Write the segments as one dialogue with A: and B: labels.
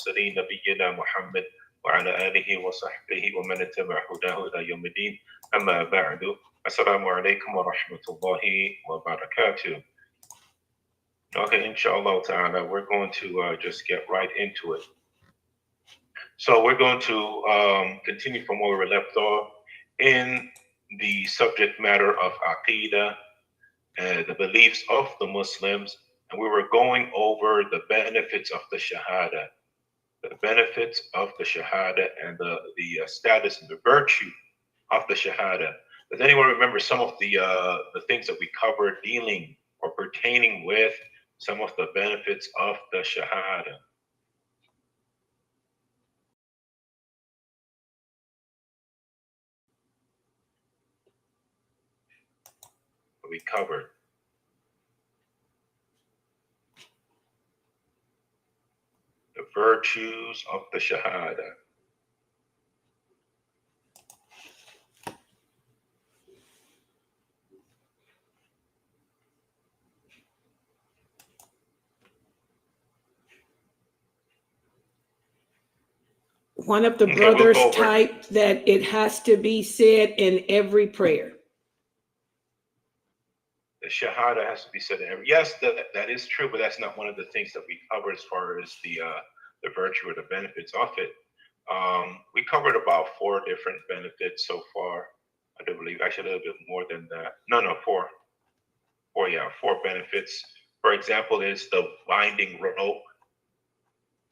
A: المرسلين نبينا محمد وعلى آله وصحبه ومن اتبع هداه إلى يوم الدين. أما بعد, Assalamu alaikum wa rahmatullahi wa barakatuh. Okay, inshallah ta'ala, we're going to just get right into it. So we're going to continue from where we left off in the subject matter of Aqidah, the beliefs of the Muslims, and we were going over the benefits of the Shahadah, the benefits of the Shahadah and the status and the virtue of the Shahadah. Does anyone remember some of the things that we covered dealing or pertaining with some of the benefits of the Shahadah? We covered the virtues of the Shahadah.
B: One of the brothers typed that it has to be said in every prayer.
A: The Shahada has to be said in every. Yes, that is true, but that's not one of the things that we cover as far as the virtue or the benefits of it. We covered about 4 different benefits so far. I do believe actually a little bit more than that. No, 4. 4, yeah, 4 benefits. For example, is the binding rope.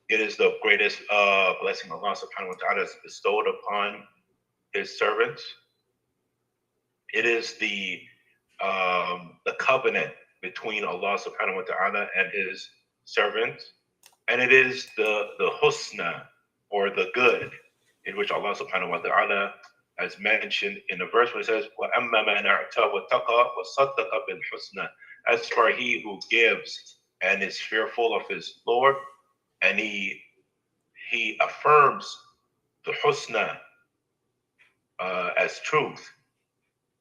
A: It is the greatest blessing Allah subhanahu wa ta'ala has bestowed upon his servants. It is the covenant between Allah subhanahu wa ta'ala and his servants. And it is the husna, or the good, in which Allah subhanahu wa ta'ala has mentioned in the verse where it says, وَأَمَّا مَنْ أَعْتَى وَاتَّقَى وَصَدَّقَ بِالْحُسْنَى. As for he who gives and is fearful of his Lord, and he affirms the husna as truth,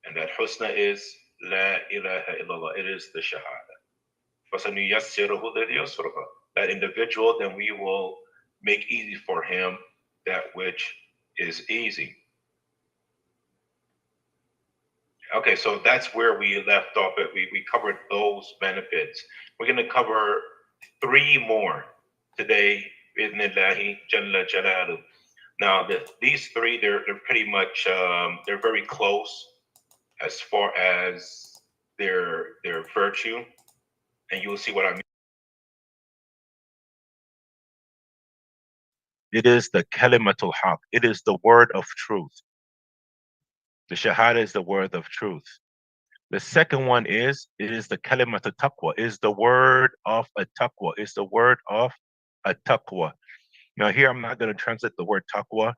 A: and that husna is La ilaha illallah. It is the Shahada. That individual, then we will make easy for him that which is easy. Okay, so that's where we left off. We covered those benefits. We're going to cover 3 more today. Bidnillahi Jalla Jalalu. Now, these 3, they're pretty much they're very close as far as their virtue, and you'll see what I mean. It is the kalimatul haq. It is the word of truth. The shahada is the word of truth. The second one is, it is the kalimatul taqwa. Is the word of a taqwa. Is the word of a taqwa. Now here I'm not going to translate the word taqwa,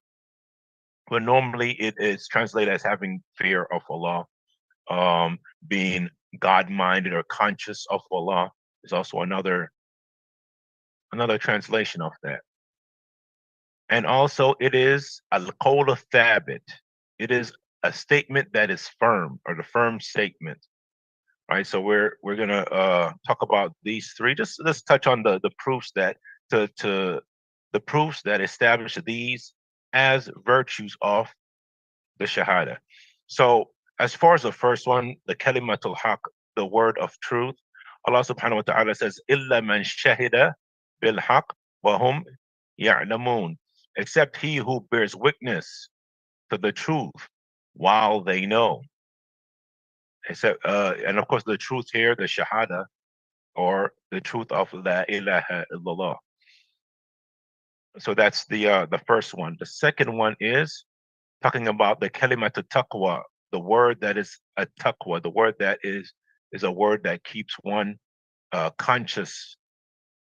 A: but normally it is translated as having fear of Allah. Being God-minded or conscious of Allah is also another translation of that. And also it is al-qawl thabit. It is a statement that is firm, or the firm statement. Right? So we're gonna talk about these 3. Just let's touch on the proofs that the proofs that establish these as virtues of the Shahada. So as far as the first one, the kalimatul haq, the word of truth, Allah subhanahu wa ta'ala says, "Illa man shahida bil haq wa hum ya'lamun," except he who bears witness to the truth while they know. Except, and of course, the truth here, the Shahada, or the truth of La ilaha illallah. So that's the first one. The second one is talking about the kalimat taqwa, the word that is a taqwa, the word that is a word that keeps one conscious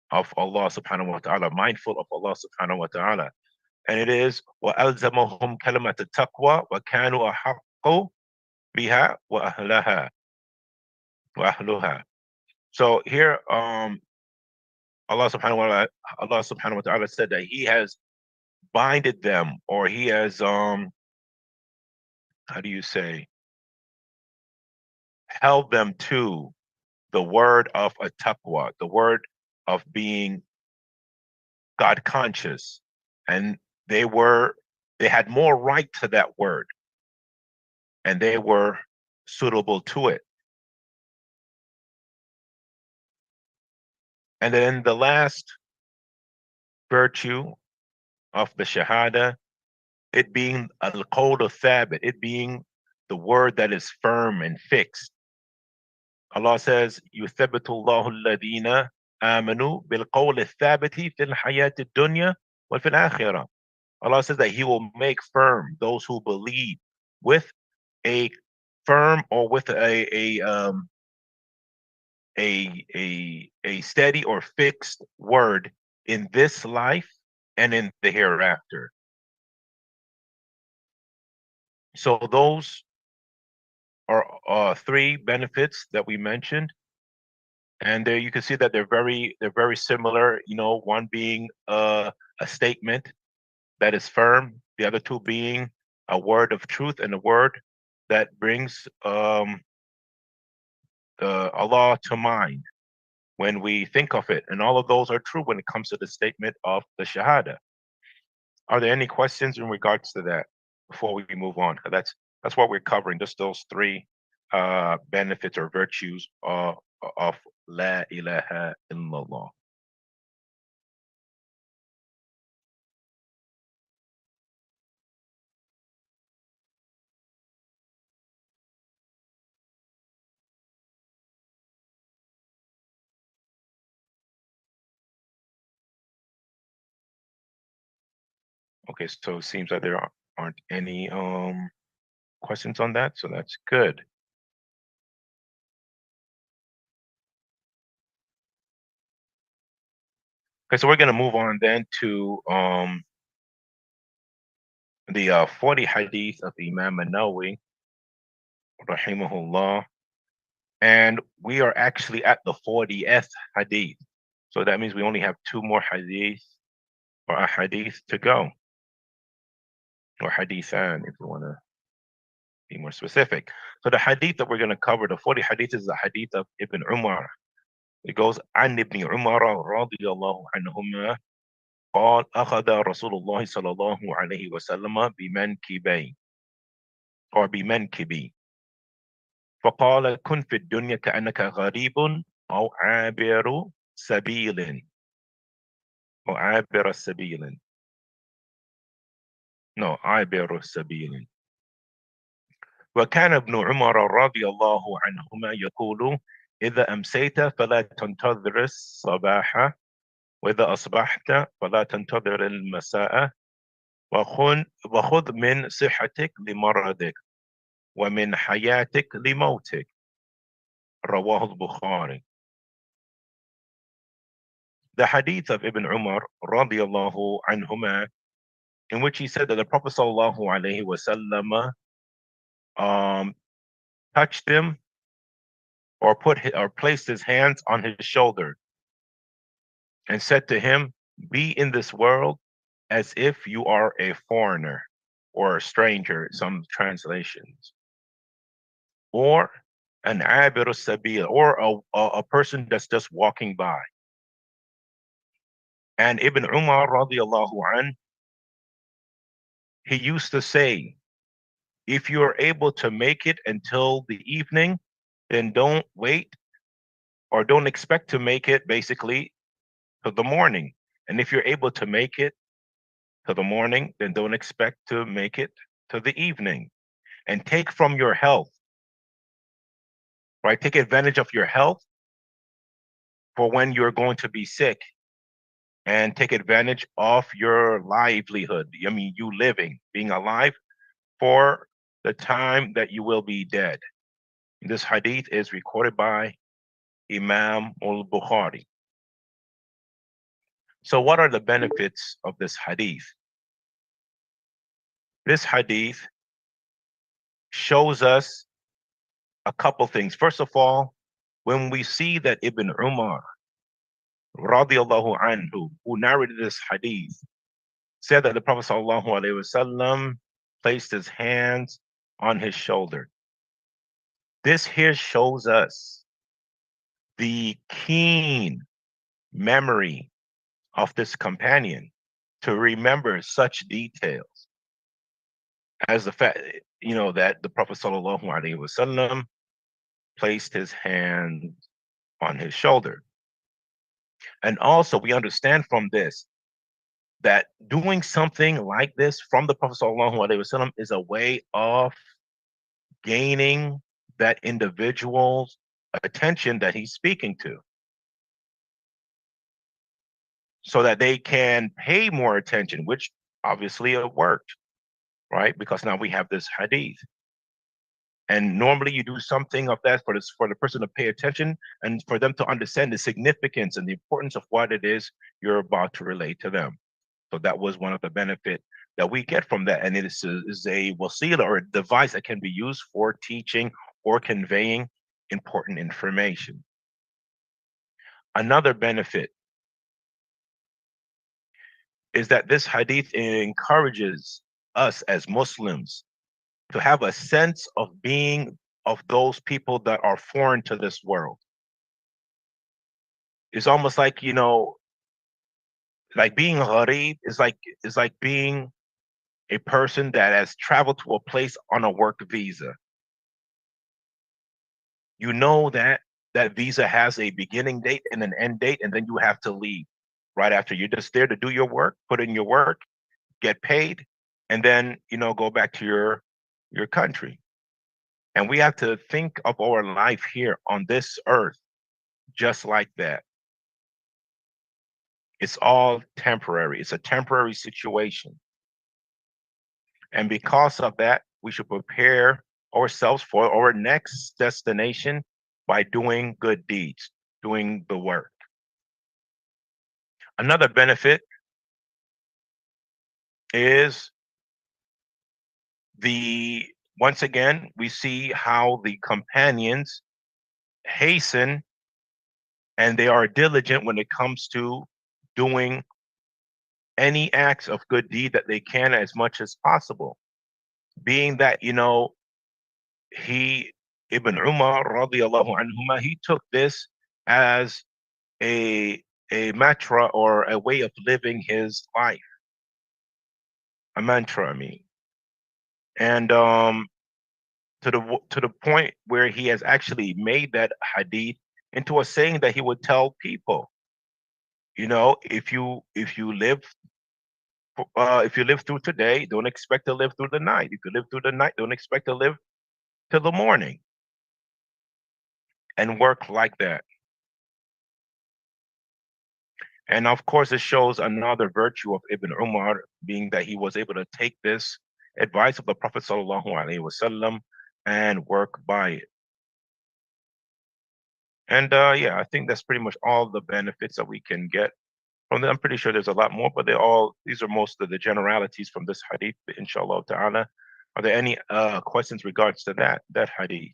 A: of Allah subhanahu wa ta'ala, mindful of Allah subhanahu wa ta'ala. And it is وَأَلْزَمَهُمْ كَلِمَةَ التَّقْوَى وَكَانُوا أَحَقُّ بِهَا وَأَهْلُهَا. So here Allah subhanahu wa ta'ala said that he has binded them, or he has how do you say, held them to the word of a taqwa, the word of being God conscious, and they had more right to that word, and they were suitable to it. And then the last virtue of the Shahadah, it being al-qawl thabit, it being the word that is firm and fixed. Allah says, يُثَبِّتُ اللَّهُ الَّذِينَ آمَنُوا بِالْقَوْلِ الثَّابِتِ فِي الْحَيَاةِ الدُّنْيَا وَفِي الْآخِرَةِ. Allah says that He will make firm those who believe with a firm, or with a steady or fixed word in this life and in the hereafter. So those are three benefits that we mentioned, and there you can see that they're very similar. You know, one being a statement that is firm, the other two being a word of truth and a word that brings Allah to mind when we think of it. And all of those are true when it comes to the statement of the Shahada. Are there any questions in regards to that before we move on? That's what we're covering, just those three benefits or virtues of La ilaha illallah. Okay, so it seems that there aren't any questions on that, so that's good. Okay, so we're going to move on then to the 40 hadith of Imam An-Nawawi, rahimahullah, and we are actually at the 40th hadith. So that means we only have two more hadith, or a hadith to go, or hadithan if we want to be more specific. So the hadith that we're going to cover, the 40 hadith, is the hadith of Ibn Umar. It goes, عن ابن عمر رضي الله عنهما قال أخذ رسول الله صلى الله عليه وسلم بمنكبي أو بمنكبي فقال كن في الدنيا كأنك غريب أو عابر سبيل أو عابر سبيل عابر سبيل. وكان ابن عمر رضي الله عنهما يقول إذا أمسيت فلا تنتظر الصباح وإذا أصبحت فلا تنتظر المساء وخذ من صحتك لمرضك ومن حياتك لموتك. رواه البخاري. The hadith of Ibn Umar radiyallahu anhuma, in which he said that the Prophet sallallahu alaihi wasallam touched him, or placed his hands on his shoulder and said to him, be in this world as if you are a foreigner or a stranger, some translations, or an abir sabil, or a person that's just walking by. And Ibn Umar radiallahu an, he used to say, if you are able to make it until the evening, then don't wait, or don't expect to make it basically to the morning. And if you're able to make it to the morning, then don't expect to make it to the evening. And take from your health, right? Take advantage of your health for when you're going to be sick, and take advantage of your livelihood. I mean, you living, being alive, for the time that you will be dead. This hadith is recorded by Imam al-Bukhari. So what are the benefits of this hadith? This hadith shows us a couple things. First of all, when we see that Ibn Umar radiallahu anhu, who narrated this hadith, said that the Prophet sallallahu alaihi wasallam placed his hands on his shoulder. This here shows us the keen memory of this companion to remember such details as the fact, that the Prophet sallallahu alaihi wasallam placed his hand on his shoulder. And also we understand from this that doing something like this from the Prophet sallallahu alaihi wasallam is a way of gaining that individual's attention that he's speaking to, so that they can pay more attention, which obviously it worked, right? Because now we have this hadith. And normally you do something of that for the person to pay attention and for them to understand the significance and the importance of what it is you're about to relate to them. So that was one of the benefit that we get from that. And it is a wasila, or a device that can be used for teaching or conveying important information. Another benefit is that this hadith encourages us as Muslims to have a sense of being of those people that are foreign to this world. It's almost like, like being a gharib is like being a person that has traveled to a place on a work visa. You know that that visa has a beginning date and an end date, and then you have to leave right after. You're just there to do your work, put in your work, get paid, and then go back to your country. And we have to think of our life here on this earth just like that. It's all temporary. It's a temporary situation. And because of that, we should prepare ourselves for our next destination by doing good deeds, doing the work. Another benefit is once again, we see how the companions hasten and they are diligent when it comes to doing any acts of good deed that they can as much as possible. Being that, Ibn Umar radiallahu anhuma, he took this as a mantra, or a way of living his life. A mantra, I mean. And to the point where he has actually made that hadith into a saying that he would tell people. If you live through today, don't expect to live through the night. If you live through the night, don't expect to live till the morning. And work like that. And of course, it shows another virtue of Ibn Umar, being that he was able to take this advice of the Prophet sallallahu alaihi wasallam and work by it. And yeah, I think that's pretty much all the benefits that we can get from them. I'm pretty sure there's a lot more, but these are most of the generalities from this hadith, inshallah ta'ala. Are there any questions regards to that hadith?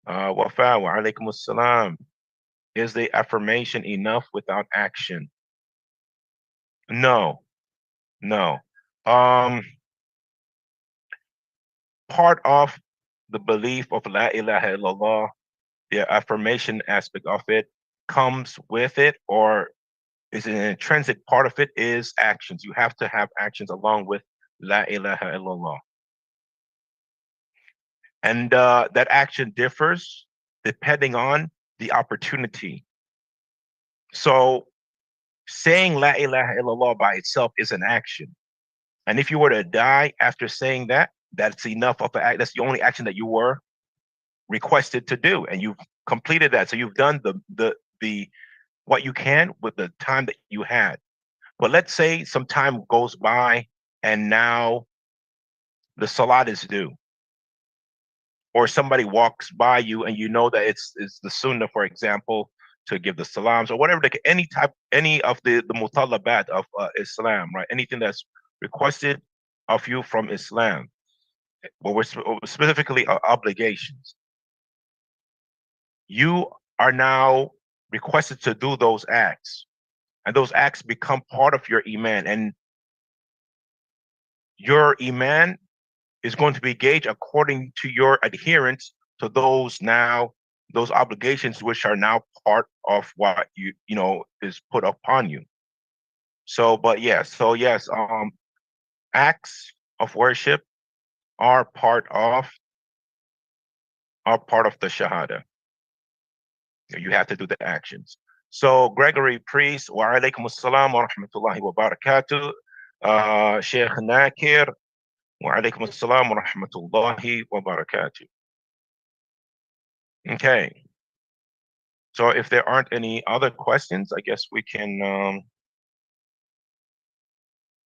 A: Wafa wa alaikum assalam. Is the affirmation enough without action? No. Part of the belief of La ilaha illallah, the affirmation aspect of it comes with it, or is an intrinsic part of it, is actions. You have to have actions along with La ilaha illallah. And that action differs depending on the opportunity. So saying La ilaha illallah by itself is an action. And if you were to die after saying that, that's enough of an act. That's the only action that you were requested to do. And you've completed that. So you've done the what you can with the time that you had. But let's say some time goes by and now the salat is due. Or somebody walks by you and you know that it's the sunnah, for example, to give the salams or whatever, any of the mutalabat of Islam, right? Anything that's requested of you from Islam, but we're specifically obligations. You are now requested to do those acts, and those acts become part of your iman, and your iman is going to be gauged according to your adherence to those now those obligations which are now part of what you know is put upon you. So, but yes, so yes, acts of worship are part of the Shahada. You have to do the actions. So Gregory Priest, wa alaikum assalam wa rahmatullahi wa barakatuh. Sheikh Nakir, wa alaikum assalam wa rahmatullahi wa barakatuh. Okay. So if there aren't any other questions, I guess we can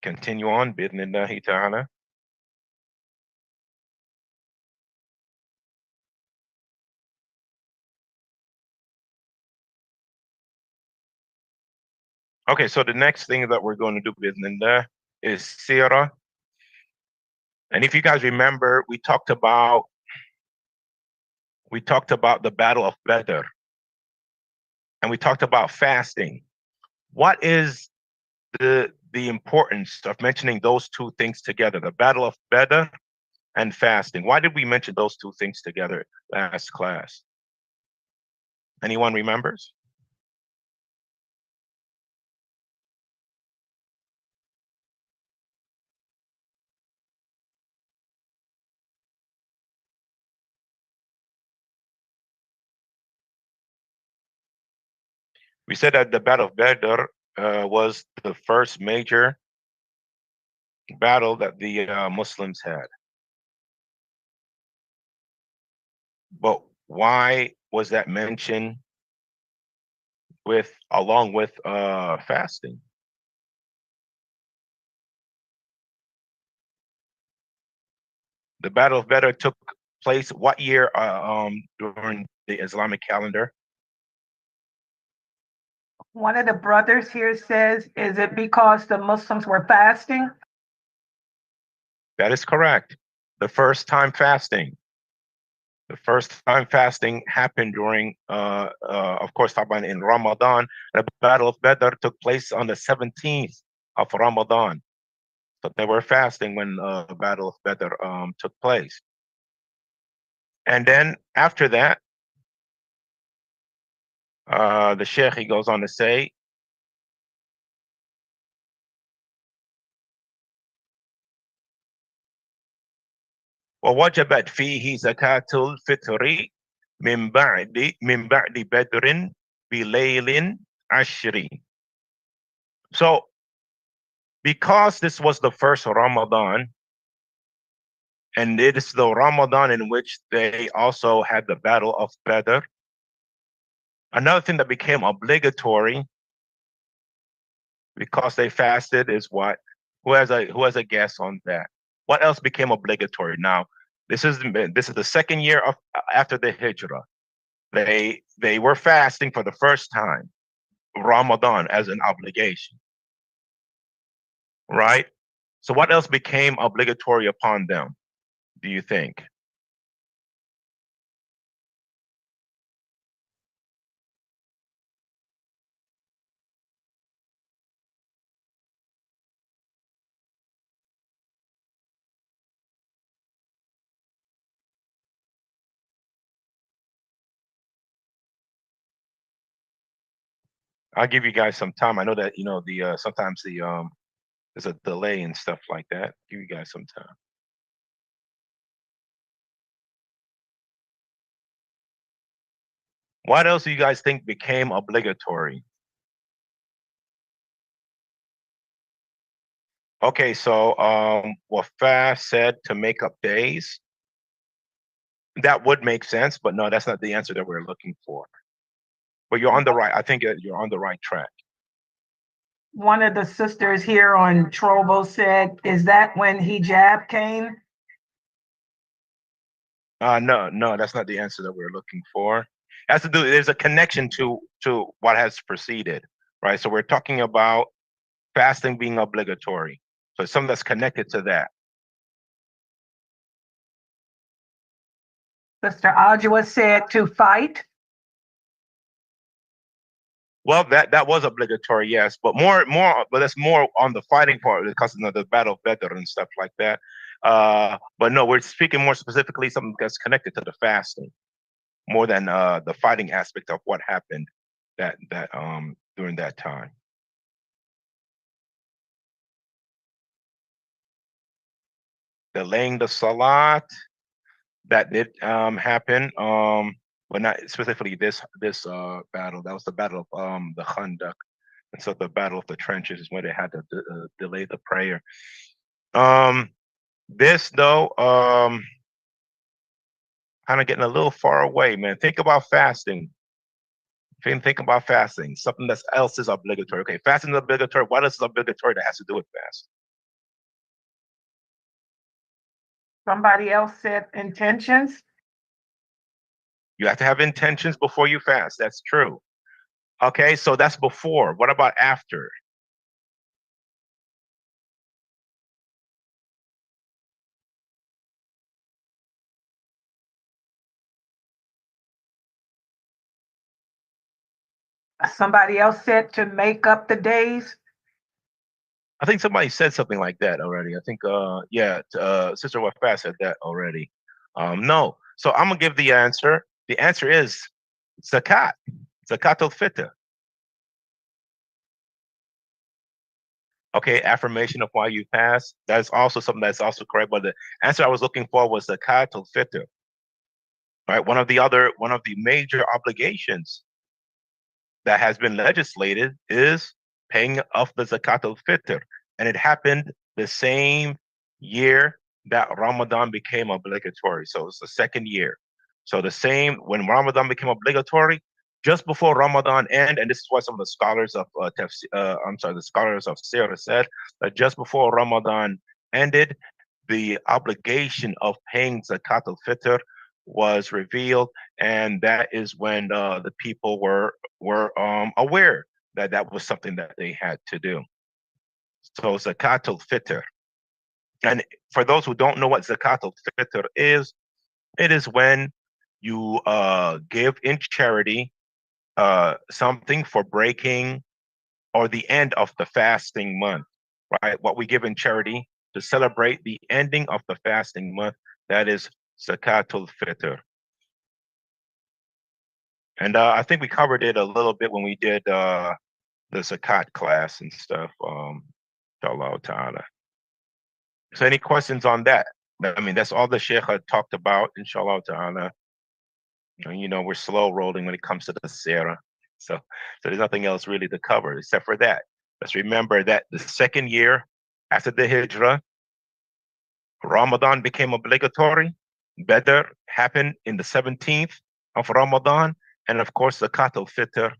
A: continue on, bidnillahi ta'ala. Okay, so the next thing that we're going to do, bidnillah, is Seerah. And if you guys remember, we talked about the Battle of Badr, and we talked about fasting. What is the importance of mentioning those two things together, the Battle of Badr and fasting? Why did we mention those two things together last class? Anyone remembers? We said that the Battle of Badr was the first major battle that the Muslims had. But why was that mentioned along with fasting? The Battle of Badr took place what year during the Islamic calendar?
C: One of the brothers here says, is it because the Muslims were fasting?
A: That is correct. The first time fasting. The first time fasting happened during, of course, in Ramadan. The Battle of Badr took place on the 17th of Ramadan. So they were fasting when the Battle of Badr took place. And then after that, the Sheikh, he goes on to say, وَوَجَبَتْ فِيهِ زَكَاةُ الْفِطْرِ مِنْ بَعْدِ بَدْرٍ بِلَيْلٍ عَشْرٍ. So, because this was the first Ramadan, and it is the Ramadan in which they also had the Battle of Badr, another thing that became obligatory because they fasted is what? Who has a guess on that? What else became obligatory? Now, this is the second year after the Hijrah. They were fasting for the first time, Ramadan as an obligation, right? So what else became obligatory upon them, do you think? I'll give you guys some time. I know that the sometimes there's a delay and stuff like that. Give you guys some time. What else do you guys think became obligatory? Okay, so Wafah said to make up days. That would make sense, but no, that's not the answer that we're looking for. But you're on the right. I think you're on the right track.
C: One of the sisters here on Trovo said, is that when hijab came?
A: No, that's not the answer that we're looking for. It has to do. There's a connection to what has preceded, right? So we're talking about fasting being obligatory. So it's something that's connected to that.
C: Sister Ajwa said to fight.
A: Well, that was obligatory, yes, but that's more on the fighting part because of the Battle of Badr and stuff like that. But no, we're speaking more specifically something that's connected to the fasting. more than the fighting aspect of what happened during that time. Delaying the salat, that did happen, but not specifically this battle. That was the battle of the Khandaq, and so the battle of the trenches is when they had to delay the prayer. This though, kind of getting a little far away, man. Think about fasting. Think about fasting. Something that's else is obligatory. Okay, fasting is obligatory. What else is obligatory that has to do with fast?
C: Somebody else said intentions.
A: You have to have intentions before you fast. That's true. Okay, so that's before. What about after?
C: Somebody else said to make up the days.
A: I think somebody said something like that already. I think, yeah, Sister Wafat said that already. No, so I'm gonna give the answer. The answer is zakat, zakat al-fitr. Okay, affirmation of why you fast. That's also something that's also correct. But the answer I was looking for was zakat al-fitr. Right, one of the major obligations that has been legislated is paying of the zakat al-fitr, and it happened the same year that Ramadan became obligatory. So it's the second year. So the same when Ramadan became obligatory, just before Ramadan ended, and this is what some of the scholars of the scholars of Seerah said, that just before Ramadan ended, the obligation of paying zakat al-fitr was revealed, and that is when the people were aware that that was something that they had to do. So zakat al-fitr, and for those who don't know what zakat al-fitr is, it is when you give in charity something for breaking or the end of the fasting month, right? What we give in charity to celebrate the ending of the fasting month, that is zakat al-fitr. And I think we covered it a little bit when we did the zakat class and stuff. Inshallah ta'ala. So any questions on that? I mean, that's all the Sheikh had talked about, inshallah ta'ala. And, you know, we're slow rolling when it comes to the Seerah. So there's nothing else really to cover except for that. Let's remember that the second year after the Hijrah, Ramadan became obligatory. Badr happened in the 17th of Ramadan. And of course, the zakat al-fitr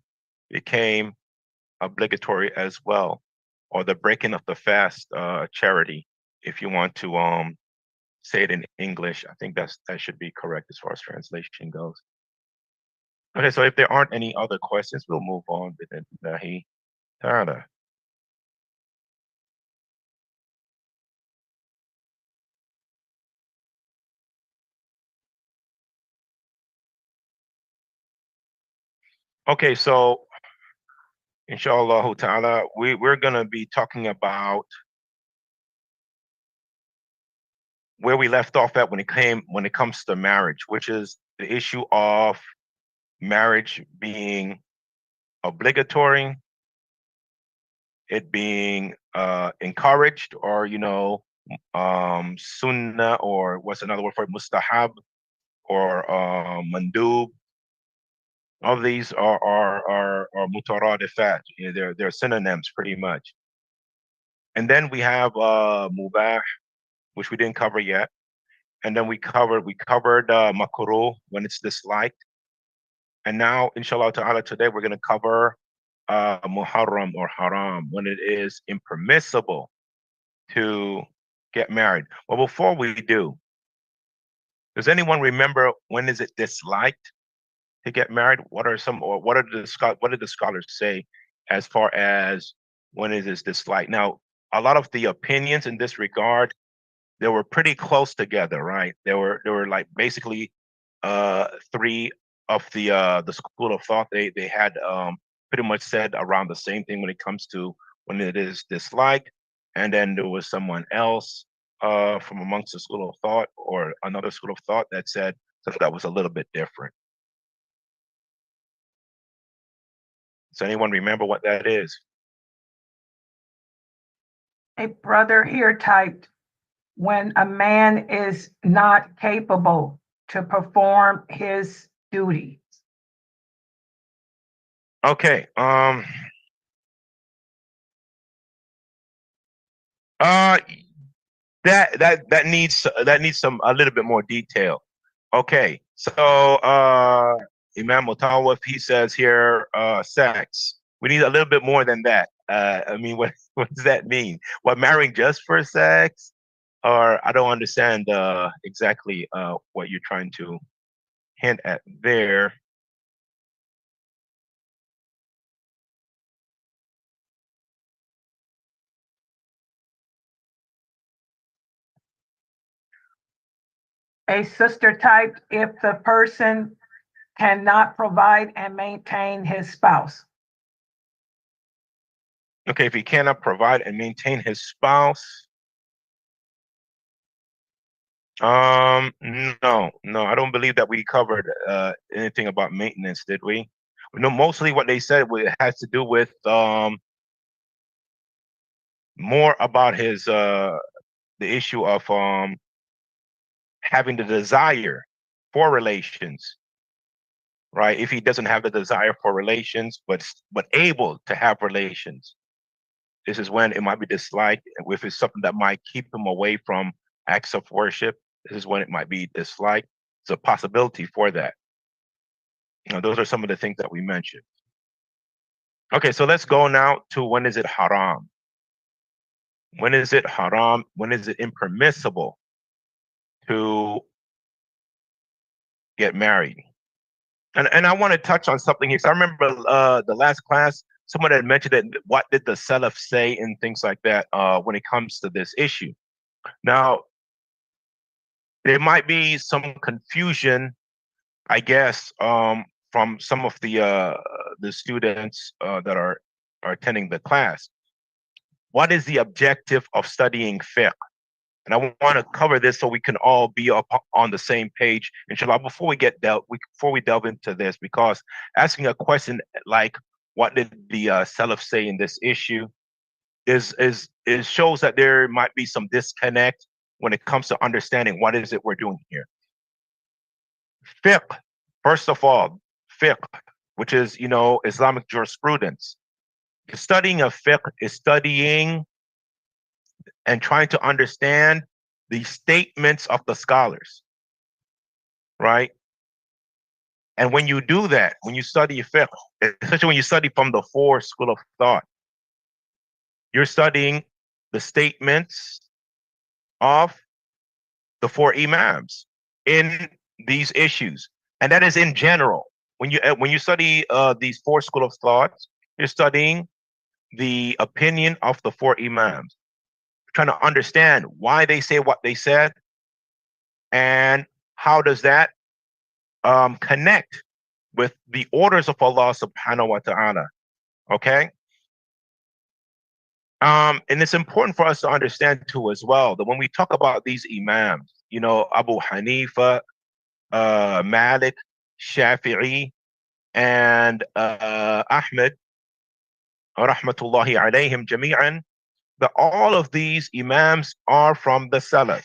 A: became obligatory as well, or the breaking of the fast charity, if you want to say it in English. I think that should be correct as far as translation goes. Okay, so if there aren't any other questions, we'll move on with it. Okay, so inshallah ta'ala, we're gonna be talking about where we left off at when it comes to marriage, which is the issue of marriage being obligatory, it being encouraged, or sunnah, or what's another word for it, mustahab, or mandub. All of these are mutaradifat. They're synonyms pretty much. And then we have mubah, which we didn't cover yet. And then we covered makruh, when it's disliked. And now, inshallah ta'ala, today we're going to cover muharram, or haram, when it is impermissible to get married. Well, before we do, does anyone remember when is it disliked to get married? What did the scholars say as far as when it is disliked? Now, a lot of the opinions in this regard, they were pretty close together, right? They were like basically three of the school of thought. They had pretty much said around the same thing when it comes to when it is disliked. And then there was someone else from amongst the school of thought, or another school of thought, that said something that was a little bit different. Does anyone remember what that is?
C: A brother here typed, when a man is not capable to perform his duty.
A: Okay. That needs some a little bit more detail. Okay. So Imam Mutawaf, he says here, sex. We need a little bit more than that. I mean, what does that mean? What, marrying just for sex? Or I don't understand exactly what you're trying to hint at there.
C: A sister typed, if the person cannot provide and maintain his spouse.
A: Okay, if he cannot provide and maintain his spouse. No, I don't believe that we covered anything about maintenance, did we? No, mostly what they said has to do with more about his the issue of having the desire for relations, right? If he doesn't have the desire for relations, but able to have relations, this is when it might be disliked. If it's something that might keep him away from acts of worship, this is when it might be disliked. It's a possibility for that. You know, those are some of the things that we mentioned. Okay, so let's go now to when is it haram? When is it haram? When is it impermissible to get married? And I want to touch on something here. So I remember the last class, someone had mentioned that what did the Salaf say and things like that when it comes to this issue. Now, there might be some confusion, I guess, from some of the students that are attending the class. What is the objective of studying fiqh? And I want to cover this so we can all be up on the same page, inshallah, before we delve into this, because asking a question like, what did the Salaf say in this issue, is shows that there might be some disconnect when it comes to understanding what is it we're doing here. Fiqh, first of all, fiqh, which is, you know, Islamic jurisprudence. The studying of fiqh is studying and trying to understand the statements of the scholars, right? And when you do that, when you study fiqh, especially when you study from the four school of thought, you're studying the statements of the four imams in these issues, and that is in general. When you study these four school of thoughts, you're studying the opinion of the four imams, trying to understand why they say what they said, and how does that connect with the orders of Allah subhanahu wa ta'ala. Okay. And it's important for us to understand too as well that when we talk about these imams, you know, Abu Hanifa, Malik, Shafi'i, and Ahmed, rahmatullahi alayhim jami'an, that all of these imams are from the Salaf.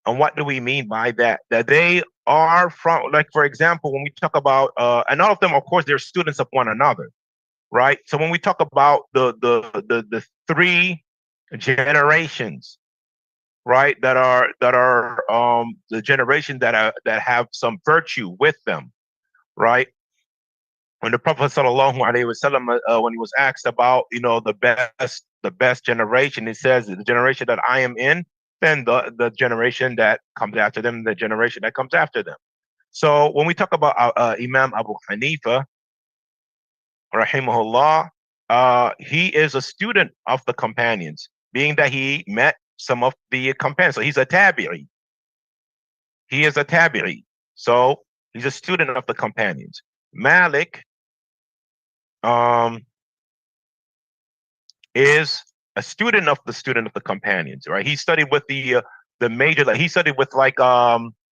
A: And what do we mean by that? That they are from, like, for example, when we talk about, and all of them, of course, they're students of one another, right? So when we talk about the three generations, right, that are the generation that have some virtue with them, right? When the Prophet sallallahu alaihi wasallam, when he was asked about, you know, the best generation, he says the generation that I am in, then the generation that comes after them, the generation that comes after them. So when we talk about Imam Abu Hanifa, rahimahullah, he is a student of the companions, being that he met some of the companions. So he's a tabi'i. He is a tabi'i. So he's a student of the companions. Malik is a student of the companions, right? He studied with the major, like he studied with like Sa'id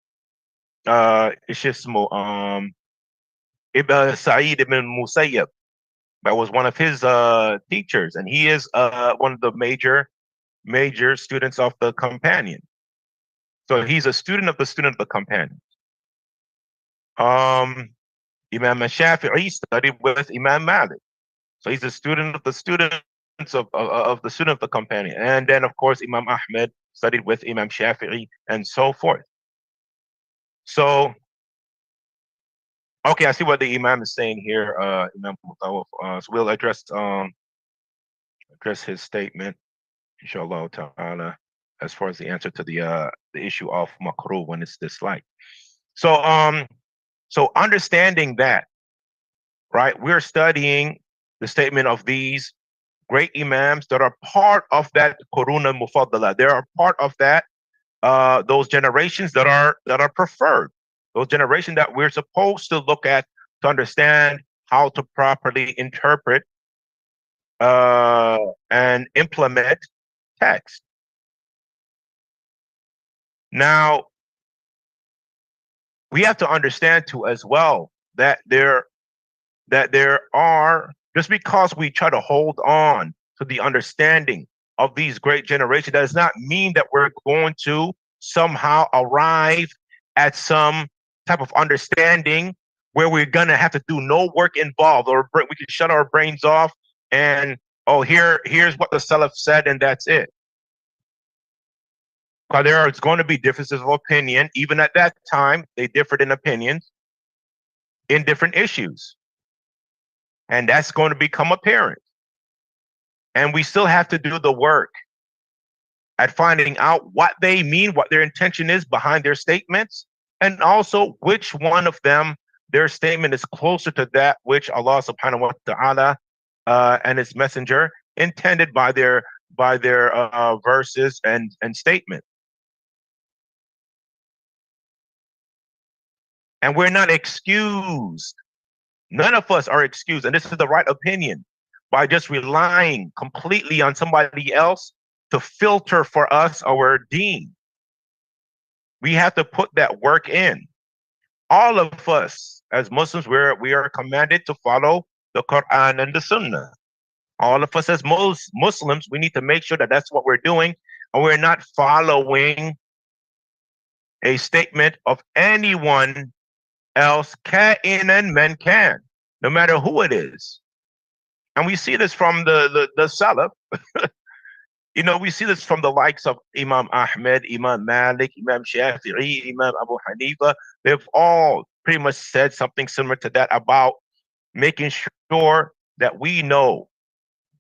A: ibn Musayyib, That was one of his teachers, and he is one of the major students of the companion. So he's a student of the companion. Imam Shafi'i studied with Imam Malik. So he's a student of the students of the student of the companion. And then, of course, Imam Ahmed studied with Imam Shafi'i and so forth. So, okay, I see what the Imam is saying here, Imam Mutawaf. So we'll address his statement, inshallah ta'ala, as far as the answer to the issue of makruh when it's disliked. So understanding that, right, we're studying the statement of these great imams that are part of that Qurun al-Mufaddala. They are part of that, those generations that are preferred, those generations that we're supposed to look at to understand how to properly interpret and implement text. Now, we have to understand too as well that there are, just because we try to hold on to the understanding of these great generations, that does not mean that we're going to somehow arrive at some type of understanding where we're going to have to do no work involved, or we can shut our brains off and, oh, here's what the Salaf said and that's it. Because there is going to be differences of opinion. Even at that time, they differed in opinions in different issues. And that's going to become apparent. And we still have to do the work at finding out what they mean, what their intention is behind their statements, and also which one of them, their statement is closer to that which Allah subhanahu wa ta'ala and his messenger intended by their verses and statement. And we're not excused. None of us are excused, and this is the right opinion, by just relying completely on somebody else to filter for us our deen. We have to put that work in. All of us as Muslims, we are commanded to follow the Quran and the Sunnah. All of us as Muslims, we need to make sure that that's what we're doing, and we're not following a statement of anyone else, ka'inan man kan, no matter who it is. And we see this from the Salaf. You know, we see this from the likes of Imam Ahmed, Imam Malik, Imam Shafi'i, Imam Abu Hanifa. They've all pretty much said something similar to that about making sure that we know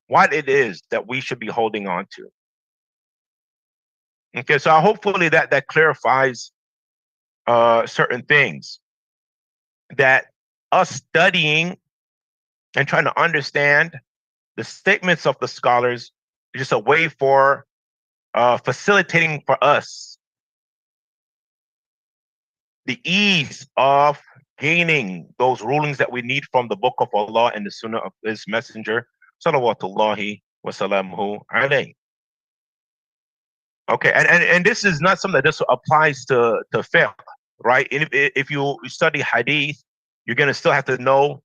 A: what it is that we should be holding on to. Okay, so hopefully that clarifies certain things. That us studying and trying to understand the statements of the scholars is just a way for facilitating for us the ease of gaining those rulings that we need from the book of Allah and the Sunnah of his messenger, salawatullahi wa salamuhu alayhi. Okay, and this is not something that just applies to fiqh, right? And if you study hadith, you're going to still have to know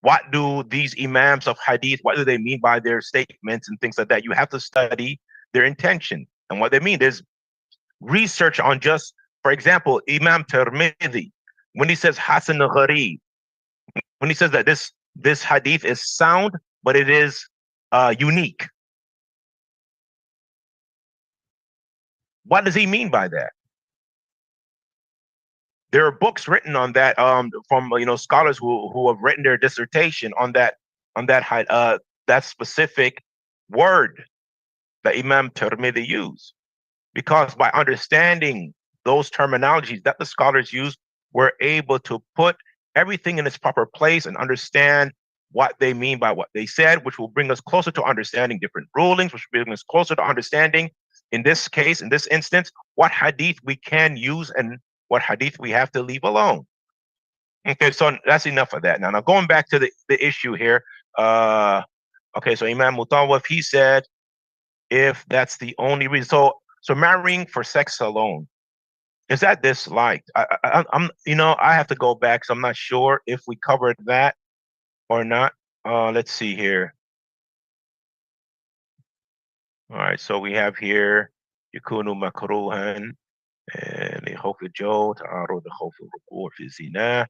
A: what do these imams of hadith, what do they mean by their statements and things like that. You have to study their intention and what they mean. There's research on, just for example, Imam Tirmidhi, when he says Hasan al-Gharib, when he says that this hadith is sound, but it is unique. What does he mean by that? There are books written on that from scholars who have written their dissertation on that specific word that Imam Tirmidhi used, because by understanding those terminologies that the scholars use, we're able to put everything in its proper place and understand what they mean by what they said, which will bring us closer to understanding different rulings, which will bring us closer to understanding, in this case, in this instance, what hadith we can use and what hadith we have to leave alone. Okay, so that's enough of that. Now going back to the issue here. Okay, so Imam Mutawaf, he said, if that's the only reason, so marrying for sex alone, is that disliked? I have to go back, so I'm not sure if we covered that. or not. Let's see here. All right, so we have here يكون مكروها لخوف الجو تعارض خوف الوقوع في الزنا.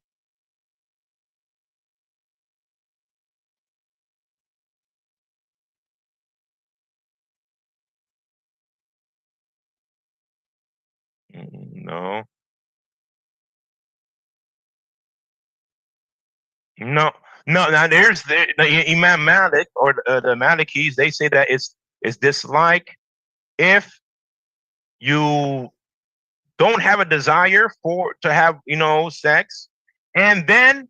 A: No. No, no. Now there's the Imam Malik or the Malikis. They say that it's dislike if you don't have a desire to have sex, and then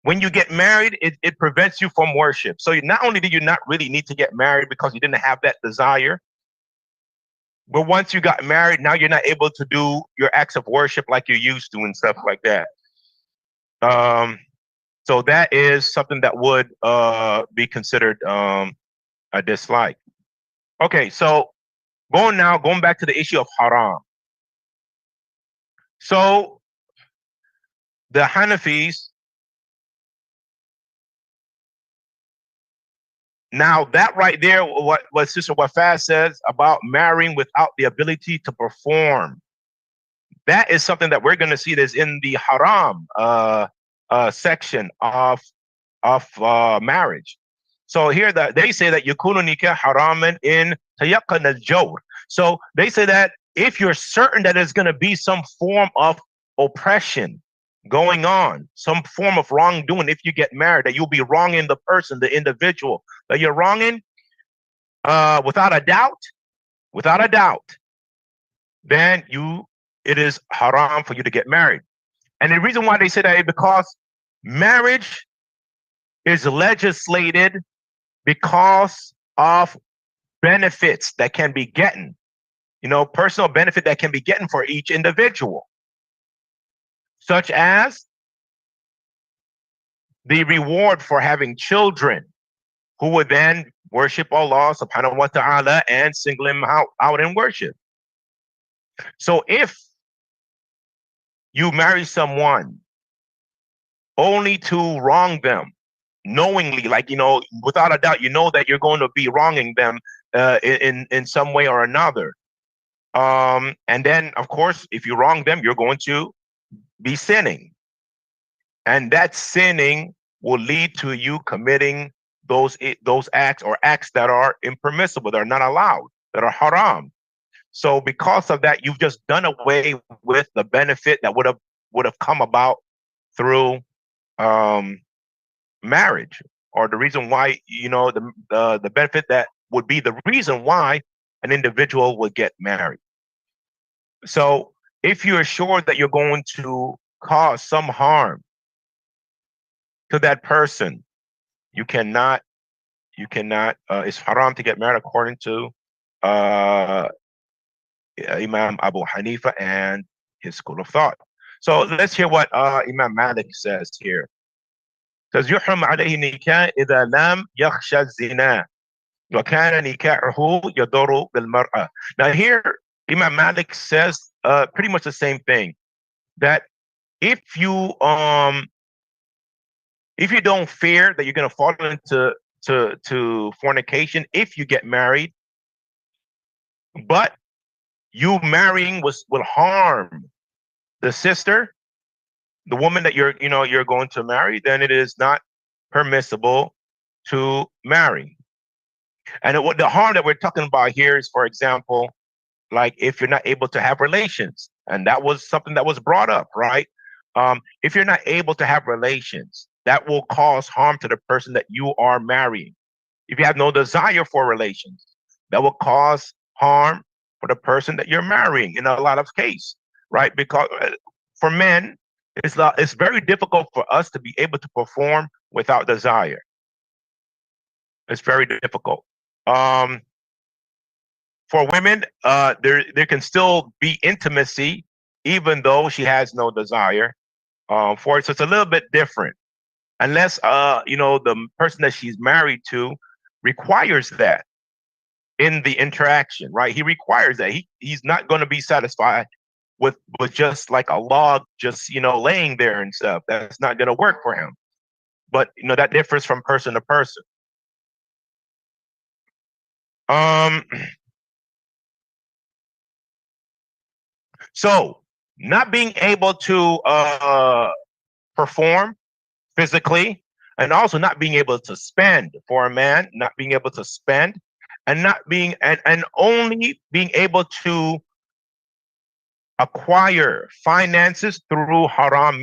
A: when you get married, it prevents you from worship. So not only do you not really need to get married because you didn't have that desire, but once you got married, now you're not able to do your acts of worship like you used to and stuff like that. So that is something that would be considered a dislike. Okay, so going back to the issue of haram. So the Hanafis, now that right there, what Sister Wafaz says about marrying without the ability to perform, that is something that we're going to see that's in the haram section of marriage. So here that they say that yakunu nikah haraman in tayaqqan al-jawr. So they say that if you're certain that there's going to be some form of oppression going on, some form of wrongdoing, if you get married, that you'll be wronging the person, the individual that you're wronging, without a doubt, then it is haram for you to get married. And the reason why they say that is because marriage is legislated because of benefits that can be gotten, personal benefit that can be gotten for each individual, such as the reward for having children who would then worship Allah subhanahu wa ta'ala and single him out in worship. So if you marry someone only to wrong them knowingly, without a doubt, that you're going to be wronging them in some way or another. And then, of course, if you wrong them, you're going to be sinning. And that sinning will lead to you committing those acts or acts that are impermissible, that are not allowed, that are haram. So because of that, you've just done away with the benefit that would have come about through marriage, or the reason why, the benefit that would be the reason why an individual would get married. So if you're sure that you're going to cause some harm to that person, you cannot, it's haram to get married according to Imam Abu Hanifa and his school of thought. So let's hear what Imam Malik says here. It says يحرم عليه النكاح إذا لم يخشى الزنا وكان نكاحه يضر بالمرأة. Now here Imam Malik says pretty much the same thing, that if you don't fear that you're going to fall into fornication if you get married, but you marrying will harm the sister, the woman that you're going to marry, then it is not permissible to marry. And the harm that we're talking about here is, for example, like if you're not able to have relations, and that was something that was brought up, right? If you're not able to have relations, that will cause harm to the person that you are marrying. If you have no desire for relations, that will cause harm for the person that you're marrying in a lot of cases, right? Because for men, it's very difficult for us to be able to perform without desire. It's very difficult. For women, there can still be intimacy even though she has no desire for it. So it's a little bit different, unless the person that she's married to requires that in the interaction, right? He requires that. He's not going to be satisfied with just like a log just laying there and stuff. That's not going to work for him. but that differs from person to person. So not being able to perform physically, and also not being able to spend for a man, not being able to spend, and not being and only being able to acquire finances through haram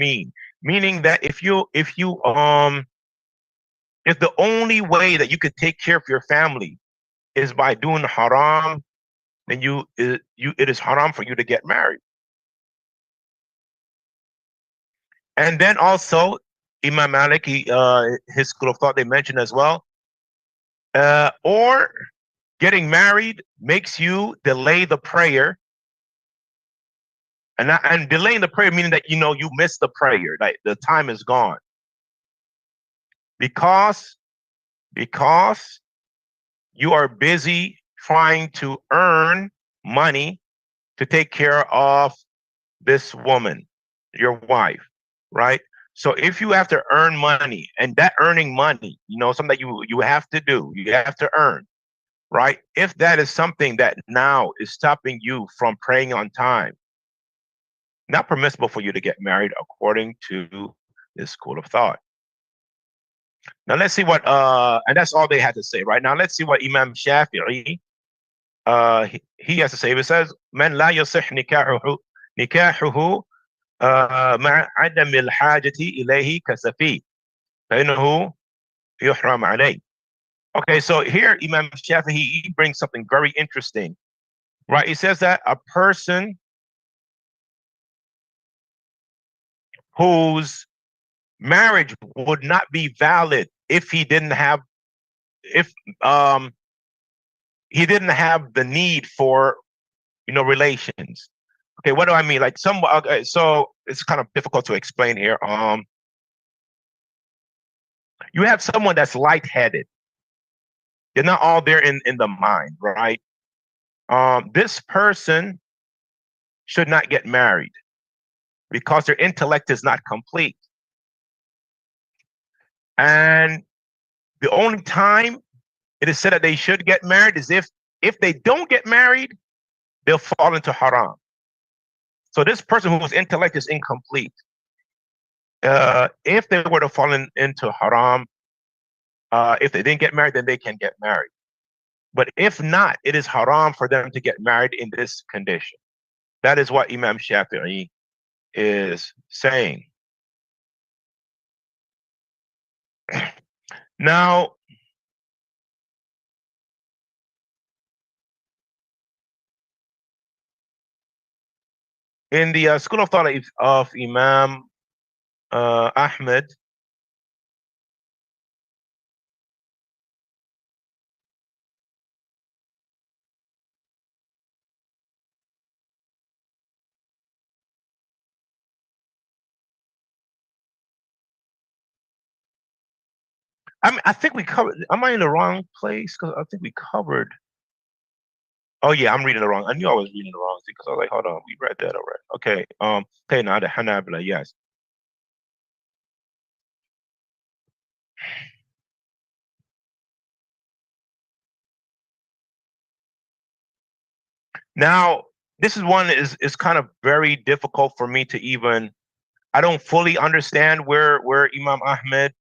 A: meaning that if the only way that you could take care of your family is by doing haram, then it is haram for you to get married. And then also Imam Malik, his school of thought, they mentioned as well, or getting married makes you delay the prayer, and delaying the prayer meaning that you miss the prayer, like the time is gone, because you are busy trying to earn money to take care of this woman, your wife, right? So if you have to earn money, and that earning money, something that you have to do, you have to earn, right? If that is something that now is stopping you from praying on time, not permissible for you to get married according to this school of thought. Now let's see what and that's all they had to say. Right now, let's see what Imam Shafi'i he has to say. It says, "Man la yasih nikahuhu مع عدم الحاجة إليه كسفيه فإنه يحرم عليه." Okay, so here Imam Shafi'i, he brings something very interesting, right? He says that a person whose marriage would not be valid if he didn't have the need for relations. Okay, what do I mean? Like okay, so it's kind of difficult to explain here. You have someone that's lightheaded. They're not all there in the mind, right? This person should not get married because their intellect is not complete. And the only time it is said that they should get married is if they don't get married, they'll fall into haram. So this person whose intellect is incomplete, if they were to fall into haram, if they didn't get married, then they can get married. But if not, it is haram for them to get married in this condition. That is what Imam Shafi'i is saying. Now, in the school of thought of Imam Ahmed, I think we covered. Am I in the wrong place? Because I think we covered. Oh yeah, I'm reading the wrong. I knew I was reading the wrong thing because I was like, hold on, we read that already. Okay. Okay, now the Hanabila, yes. Now, this is one is kind of very difficult for me to even. I don't fully understand where Imam Ahmed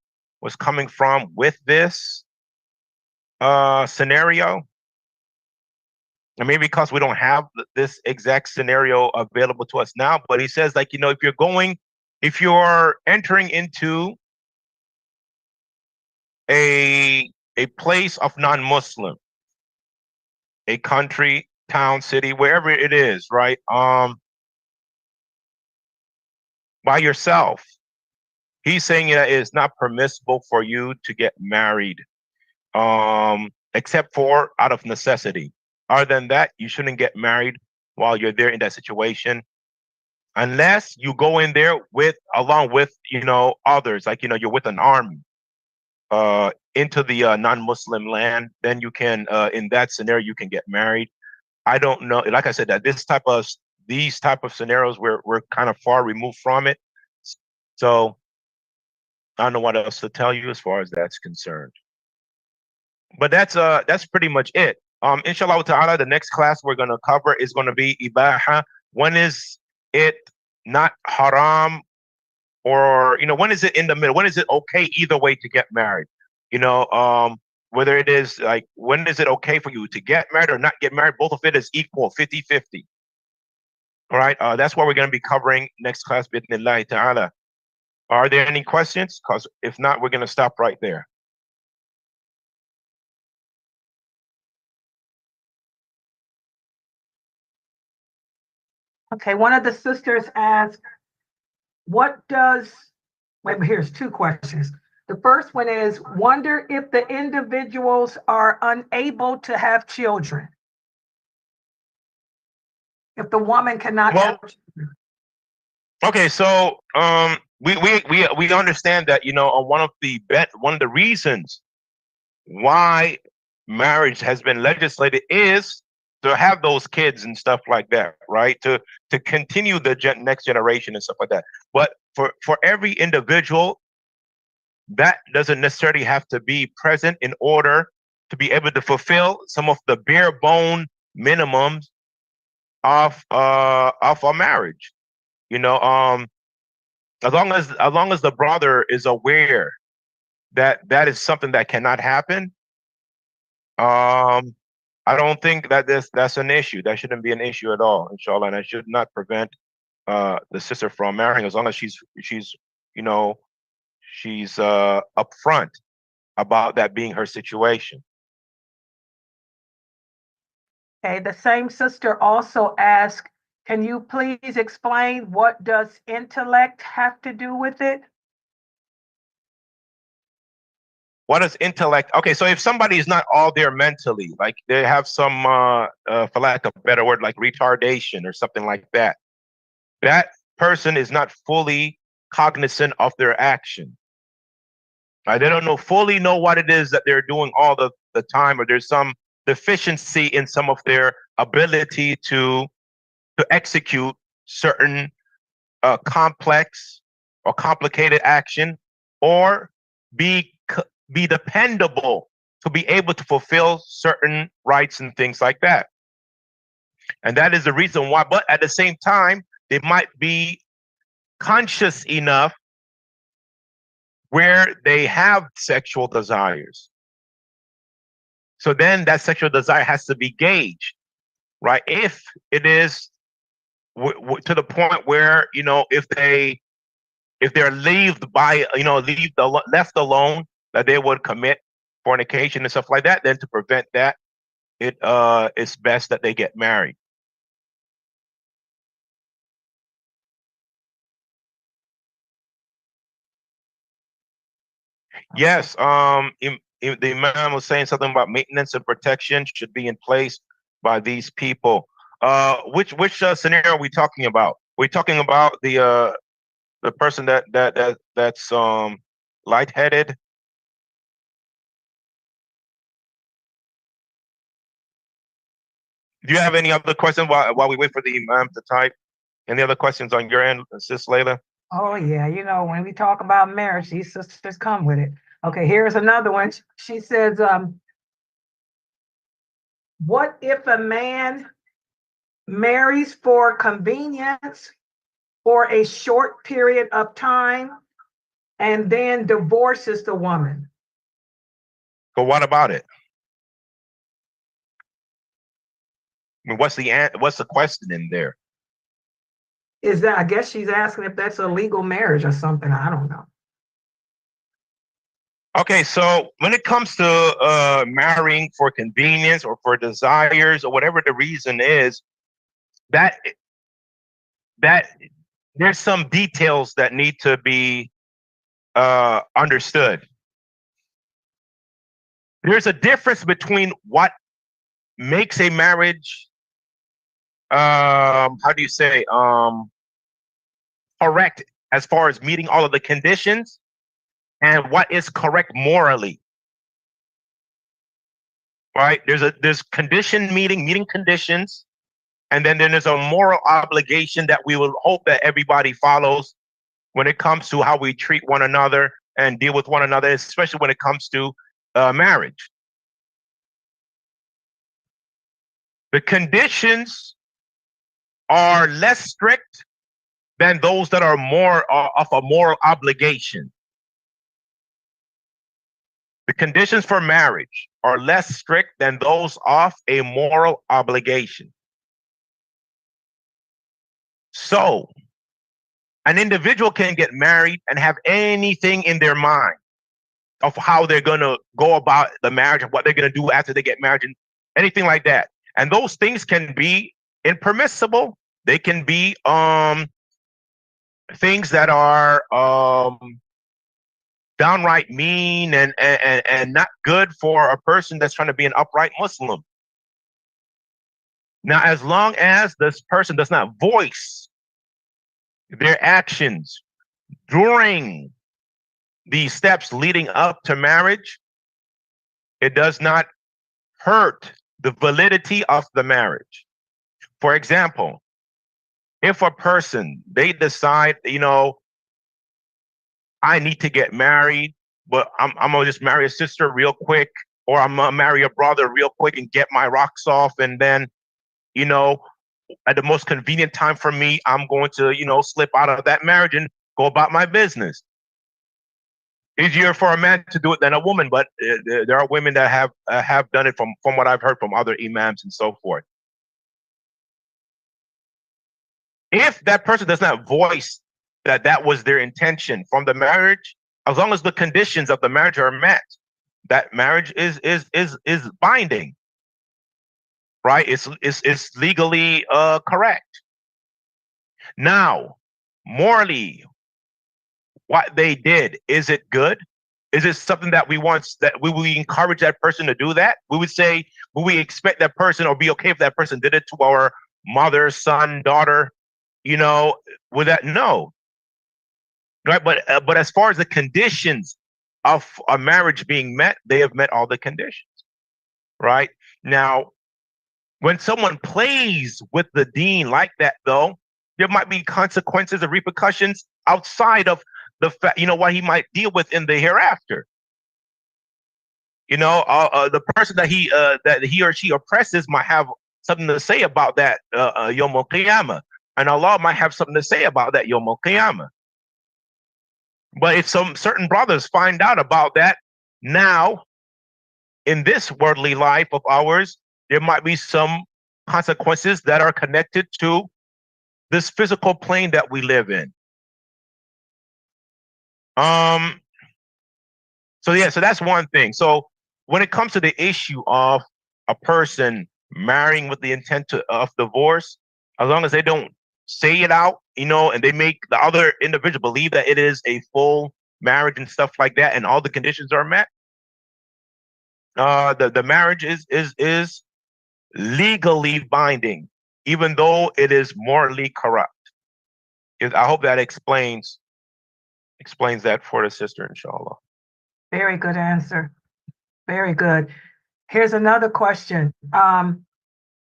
A: was coming from with this scenario. And maybe because we don't have this exact scenario available to us now, but he says, like, if you're entering into a place of non-Muslim, a country, town, city, wherever it is, right? By yourself, he's saying that it's not permissible for you to get married, except for out of necessity. Other than that, you shouldn't get married while you're there in that situation, unless you go in there along with others, like you're with an army into the non-Muslim land. Then you can, in that scenario, you can get married. I don't know. Like I said, that these type of scenarios we're kind of far removed from it. So I don't know what else to tell you as far as that's concerned. But that's pretty much it. Inshallah ta'ala, the next class we're gonna cover is gonna be ibaha. When is it not haram, or when is it in the middle? When is it okay either way to get married? Whether it is like, when is it okay for you to get married or not get married? Both of it is equal, 50-50. All right, that's what we're going to be covering next class, bi'idhnillahi ta'ala. Are there any questions? Because if not, we're going to stop right there.
C: Okay, one of the sisters asked, here's two questions. The first one is, wonder if the individuals are unable to have children. If the woman cannot have children.
A: Okay, so we understand that one of the reasons why marriage has been legislated is to have those kids and stuff like that, right? To continue the next generation and stuff like that. But for every individual, that doesn't necessarily have to be present in order to be able to fulfill some of the bare bone minimums of a marriage. As long as the brother is aware that that is something that cannot happen, I don't think that that's an issue. That shouldn't be an issue at all, inshallah, and that should not prevent the sister from marrying, as long as she's upfront about that being her situation.
C: Okay, the same sister also asked, can you please explain what does intellect have to do with it?
A: What is intellect? Okay, so if somebody is not all there mentally, like they have some, for lack of a better word, like retardation or something like that, that person is not fully cognizant of their action. They don't fully know what it is that they're doing all the time, or there's some deficiency in some of their ability to execute certain complex or complicated action, or be dependable to be able to fulfill certain rights and things like that. And that is the reason why. But at the same time, they might be conscious enough where they have sexual desires. So then that sexual desire has to be gauged, right? If it is to the point where, if they're left alone, that they would commit fornication and stuff like that, then to prevent that, it's best that they get married. Yes, the Imam was saying something about maintenance and protection should be in place by these people. Which scenario are we talking about? We're talking about the person that's lightheaded. Do you have any other questions while we wait for the Imam to type? Any other questions on your end, Sis Layla?
C: Oh yeah, when we talk about marriage, these sisters come with it. Okay, here's another one. She says, what if a man marries for convenience for a short period of time and then divorces the woman?
A: But what about it? I mean, what's the question in there?
C: Is that, I guess she's asking if that's a legal marriage or something. I don't know.
A: Okay, so when it comes to marrying for convenience or for desires or whatever the reason is, that there's some details that need to be understood. There's a difference between what makes a marriage, how do you say, correct as far as meeting all of the conditions, and what is correct morally. Right? There's condition meeting conditions, and then there's a moral obligation that we will hope that everybody follows when it comes to how we treat one another and deal with one another, especially when it comes to marriage. The conditions are less strict than those that are more of a moral obligation. The conditions for marriage are less strict than those of a moral obligation. So, an individual can get married and have anything in their mind of how they're going to go about the marriage and what they're going to do after they get married and anything like that. And those things can be impermissible. They can be things that are downright mean and not good for a person that's trying to be an upright Muslim. Now, as long as this person does not voice their actions during the steps leading up to marriage, it does not hurt the validity of the marriage. For example, if a person, they decide, I need to get married, but I'm gonna just marry a sister real quick, or I'm gonna marry a brother real quick and get my rocks off, and then, at the most convenient time for me, I'm going to, slip out of that marriage and go about my business. Easier for a man to do it than a woman, but there are women that have done it from what I've heard from other imams and so forth. If that person does not voice that was their intention from the marriage, as long as the conditions of the marriage are met, that marriage is binding, right? It's legally correct. Now, morally, what they did, is it good? Is it something that we encourage that person to do that? Would we expect that person, or be okay if that person did it to our mother, son, daughter? Would that? No. Right, but as far as the conditions of a marriage being met, they have met all the conditions. Right? Now, when someone plays with the deen like that, though, there might be consequences or repercussions outside of the fact, what he might deal with in the hereafter. The person that he or she oppresses might have something to say about that Yawm al-Qiyamah, and Allah might have something to say about that Yawm al-Qiyamah. But if some certain brothers find out about that now, in this worldly life of ours, there might be some consequences that are connected to this physical plane that we live in. So that's one thing. So when it comes to the issue of a person marrying with the intent of divorce, as long as they don't say it out, and they make the other individual believe that it is a full marriage and stuff like that, and all the conditions are met, the marriage is legally binding, even though it is morally corrupt. I hope that explains that for the sister, inshallah.
C: Very good answer. Very good. Here's another question.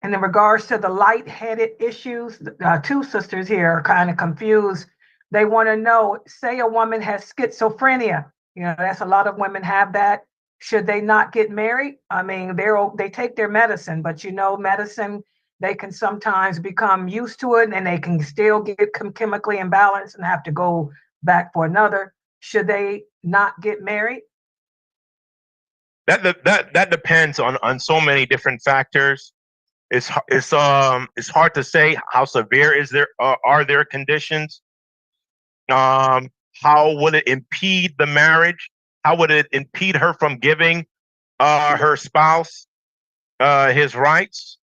C: In regards to the lightheaded issues, two sisters here are kind of confused. They want to know, say a woman has schizophrenia. That's a lot of women have that. Should they not get married? I mean, they take their medicine, but medicine, they can sometimes become used to it and they can still get chemically imbalanced and have to go back for another. Should they not get married?
A: That depends on so many different factors. It's hard to say how severe are their conditions. How would it impede the marriage? How would it impede her from giving her spouse his rights?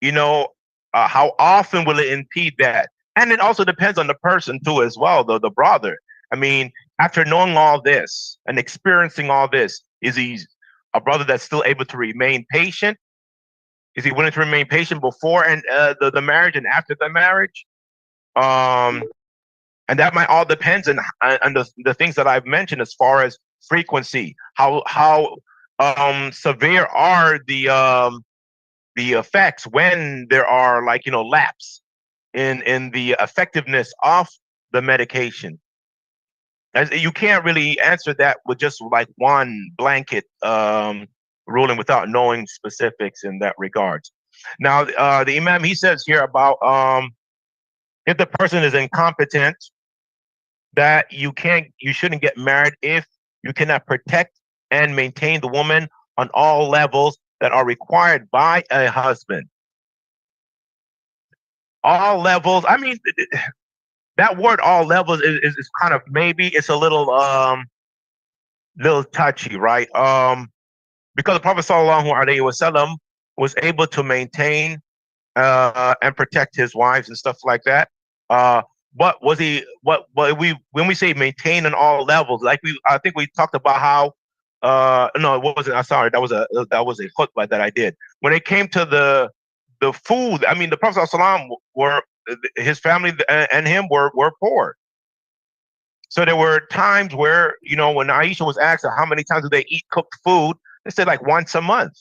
A: How often will it impede that? And it also depends on the person too, as well, the brother. I mean, after knowing all this and experiencing all this, is he a brother that's still able to remain patient? Is he willing to remain patient before and the marriage and after the marriage? And that might all depend on the things that I've mentioned as far as frequency. How severe are the effects when there are lapse in the effectiveness of the medication. As you can't really answer that with just like one blanket ruling without knowing specifics in that regards. Now, the Imam, he says here about if the person is incompetent, that you shouldn't get married if you cannot protect and maintain the woman on all levels that are required by a husband. All levels. I mean, that word "all levels" is kind of, maybe it's a little touchy, right? Because the Prophet Sallallahu Alaihi Wasallam was able to maintain and protect his wives and stuff like that. What was he? What we when we say maintain on all levels, like I think we talked about how. No, it wasn't. I'm sorry. That was a khutbah that I did. When it came to the food, I mean, the Prophet Sallallahu were his family and him were poor. So there were times where, when Aisha was asked how many times do they eat cooked food, they said like once a month.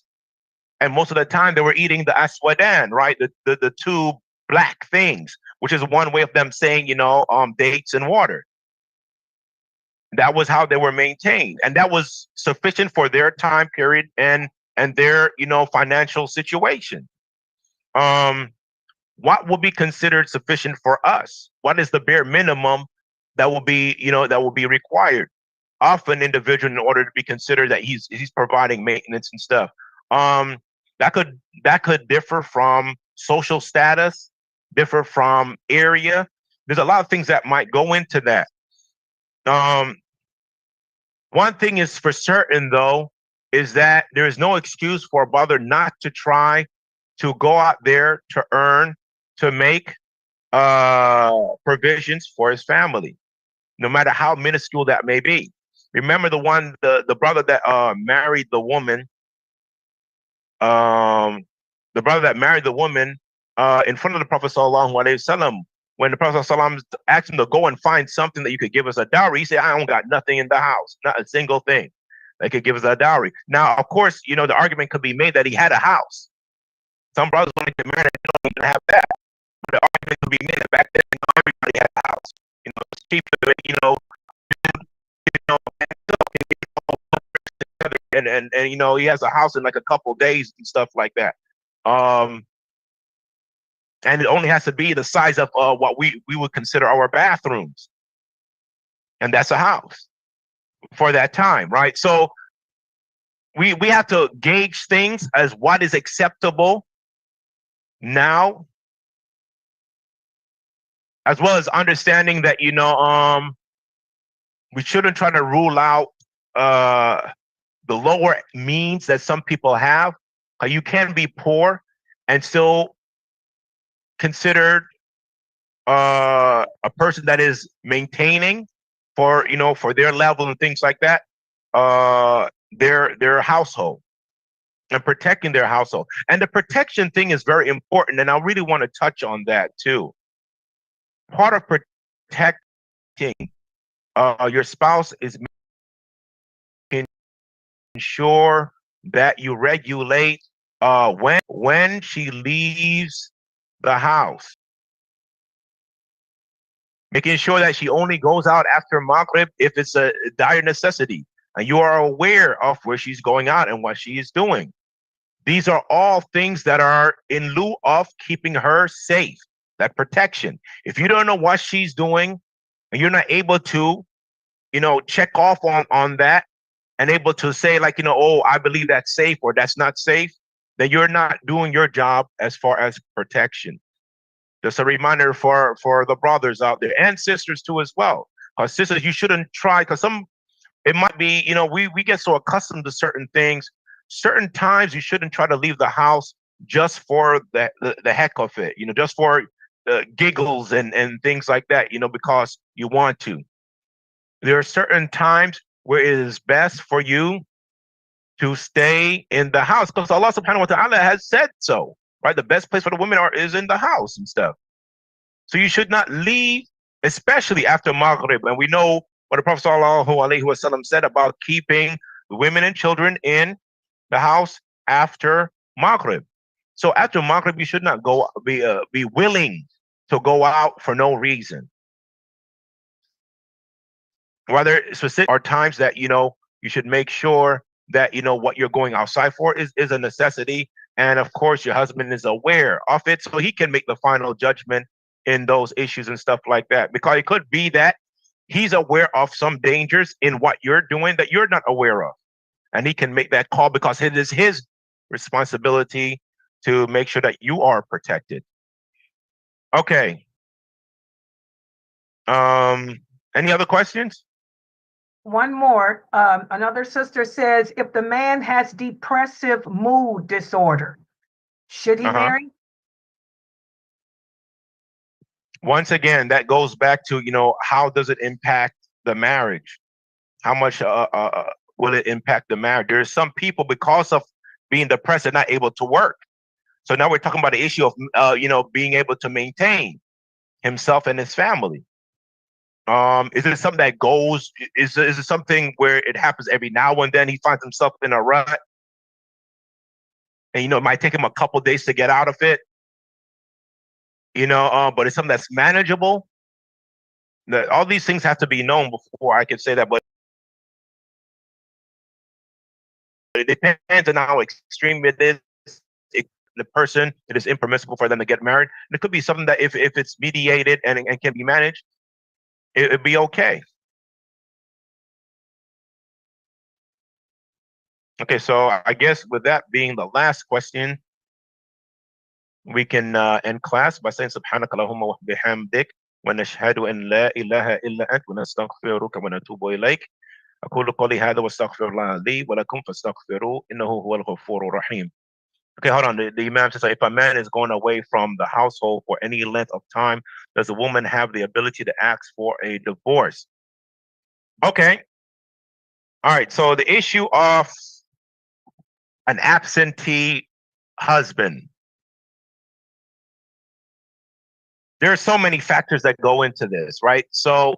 A: And most of the time they were eating the aswadan, right? The two black things, which is one way of them saying, dates and water. That was how they were maintained. And that was sufficient for their time period and their, financial situation. What will be considered sufficient for us? What is the bare minimum that will be, required of an individual in order to be considered that he's providing maintenance and stuff? That could differ from social status, differ from area. There's a lot of things that might go into that. One thing is for certain, though, is that there is no excuse for a brother not to try to go out there to earn, to make provisions for his family, no matter how minuscule that may be. Remember the brother that married the woman. The brother that married the woman in front of the Prophet Sallallahu Alaihi Wasallam. When the Prophet Sallallahu asked him to go and find something that you could give us a dowry, he said, "I don't got nothing in the house, not a single thing that could give us a dowry." Now, of course, the argument could be made that he had a house. Some brothers want to get married, they don't even have that. But the argument could be made that back then, everybody had a house. It's cheaper, and he has a house in like a couple days and stuff like that. And it only has to be the size of what we would consider our bathrooms, and that's a house for that time, right? So we have to gauge things as what is acceptable now, as well as understanding that we shouldn't try to rule out the lower means that some people have. You can be poor and still considered a person that is maintaining for their level and things like that, their household, and protecting their household. And the protection thing is very important, and I really want to touch on that too. Part of protecting your spouse is making sure that you regulate when she leaves the house, making sure that she only goes out after Maghrib if it's a dire necessity, and you are aware of where she's going out and what she is doing. These are all things that are in lieu of keeping her safe, that protection. If you don't know what she's doing and you're not able to, check off on that and able to say like, oh, I believe that's safe or that's not safe, then you're not doing your job as far as protection. Just a reminder for the brothers out there and sisters too as well. Sisters, you shouldn't try, because it might be, we get so accustomed to certain things. Certain times you shouldn't try to leave the house just for the heck of it, just for giggles and things like that, because you want to. There are certain times where it is best for you to stay in the house, because Allah subhanahu wa ta'ala has said so, right? The best place for the women is in the house and stuff. So you should not leave, especially after Maghrib. And we know what the Prophet sallallahu alaihi wasallam said about keeping the women and children in the house after Maghrib. So after Maghrib, you should not be willing to go out for no reason. whether specific or times that, you know, you should make sure that, you know, what you're going outside for is a necessity. And of course, your husband is aware of it, so he can make the final judgment in those issues and stuff like that. Because it could be that he's aware of some dangers in what you're doing that you're not aware of. And he can make that call because it is his responsibility to make sure that you are protected. Okay. Any other questions?
C: One more. Another sister says, if the man has depressive mood disorder, should he marry?
A: Once again, that goes back to, you know, how does it impact the marriage? How much will it impact the marriage? There's some people, because of being depressed, are not able to work. So now we're talking about the issue of, you know, being able to maintain himself and his family. Is it something that goes? Is it something where it happens every now and then? He finds himself in a rut, and you know, it might take him a couple days to get out of it. You know, but it's something that's manageable. All these things have to be known before I can say that. But it depends on how extreme it is. The person, it is impermissible for them to get married. And it could be something that if it's mediated and can be managed, it'd be okay. Okay, so I guess with that being the last question, we can end class by saying Subhanaka Allahumma wa bihamdik wa nashhadu an la ilaha illa ant wa nastaghfiruka wa natubu ilayk. أقول قولي هذا واستغفر الله لي ولكم فاستغفروه إنه هو الغفور الرحيم. Okay, hold on. The Imam says, if a man is going away from the household for any length of time, does the woman have the ability to ask for a divorce? Okay. All right. So the issue of an absentee husband. There are so many factors that go into this, right? So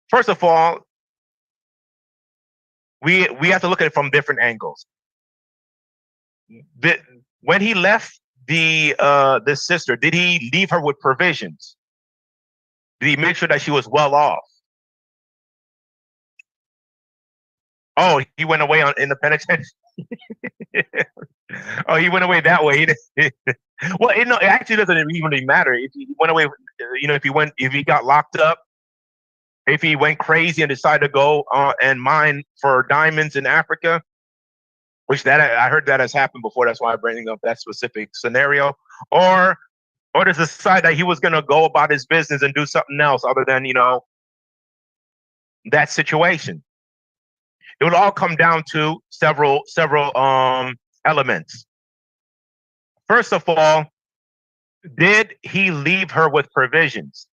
A: first of all, we have to look at it from different angles. When he left the sister, did he leave her with provisions? Did he make sure that she was well off? Oh, he went away in the penitentiary. Oh, he went away that way. Well, it actually doesn't even really matter if he went away. You know, if he got locked up, if he went crazy and decided to go and mine for diamonds in Africa, which that I heard that has happened before. That's why I'm bringing up that specific scenario. Or to decide that he was going to go about his business and do something else other than, you know, that situation. It would all come down to several elements. First of all, did he leave her with provisions?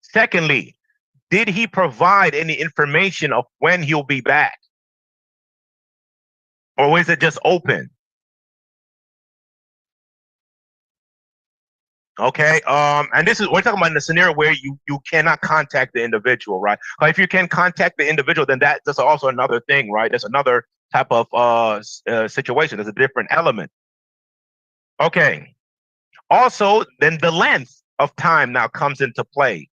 A: Secondly, did he provide any information of when he'll be back? Or was it just open? Okay, and we're talking about in a scenario where you cannot contact the individual, right? If you can contact the individual, then that's also another thing, right? That's another type of situation. There's a different element. Okay. Also, then the length of time now comes into play.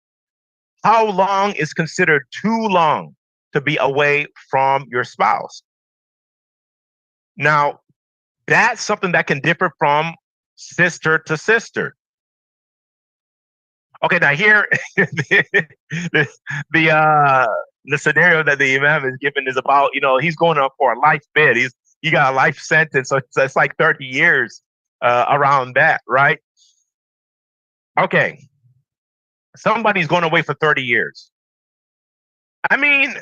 A: How long is considered too long to be away from your spouse? Now, that's something that can differ from sister to sister. Okay, now here, the scenario that the Imam is given is about, you know, he's going up for a life bid. He got a life sentence, so it's like 30 years around that, right? Okay, somebody's going away for 30 years. I mean,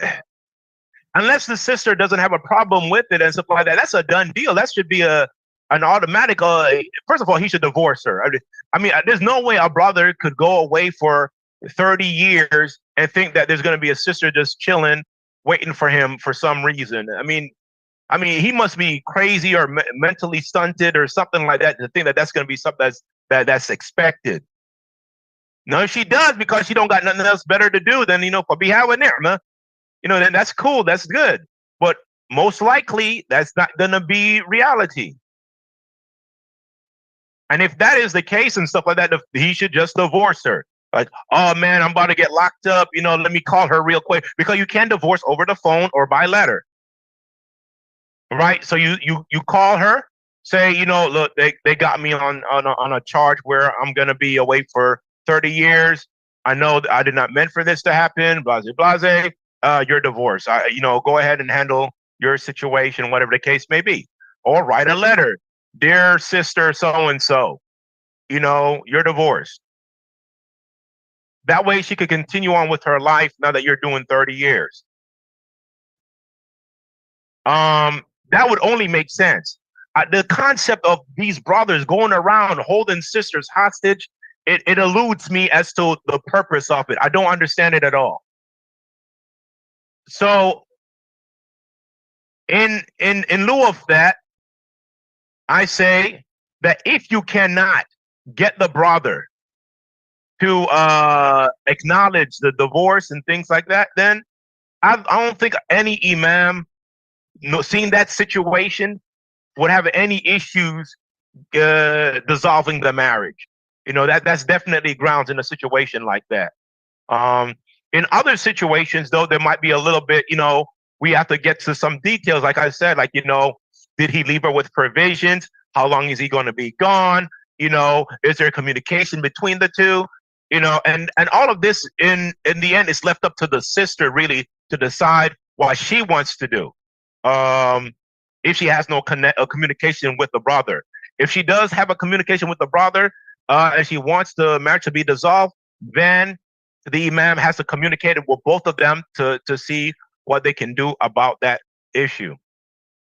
A: unless the sister doesn't have a problem with it and stuff like that, that's a done deal. That should be an automatic. First of all, he should divorce her. I mean, there's no way a brother could go away for 30 years and think that there's going to be a sister just chilling, waiting for him for some reason. I mean, he must be crazy or mentally stunted or something like that to think that that's going to be something that's expected. No, if she does because she don't got nothing else better to do than, you know, for be having there, man. You know, then that's cool. That's good. But most likely, that's not going to be reality. And if that is the case and stuff like that, he should just divorce her. Like, oh man, I'm about to get locked up. You know, let me call her real quick, because you can divorce over the phone or by letter, right? So you call her, say, you know, look, they got me on a charge where I'm gonna be away for 30 years. I know I did not meant for this to happen. Blase blase. You're divorced. You know, go ahead and handle your situation, whatever the case may be, or write a letter, dear sister so and so. You know, you're divorced. That way she could continue on with her life now that you're doing 30 years. That would only make sense. The concept of these brothers going around holding sisters hostage, it eludes me as to the purpose of it. I don't understand it at all. So in lieu of that, I say that if you cannot get the brother to acknowledge the divorce and things like that, then I don't think any imam, seeing that situation, would have any issues dissolving the marriage. You know, that's definitely grounds in a situation like that. In other situations, though, there might be a little bit, you know, we have to get to some details. Like I said, like, you know, did he leave her with provisions? How long is he going to be gone? You know, is there communication between the two? You know, and all of this in the end is left up to the sister really to decide what she wants to do. If she has no communication with the brother, if she does have a communication with the brother, and she wants the marriage to be dissolved, then the imam has to communicate with both of them to see what they can do about that issue.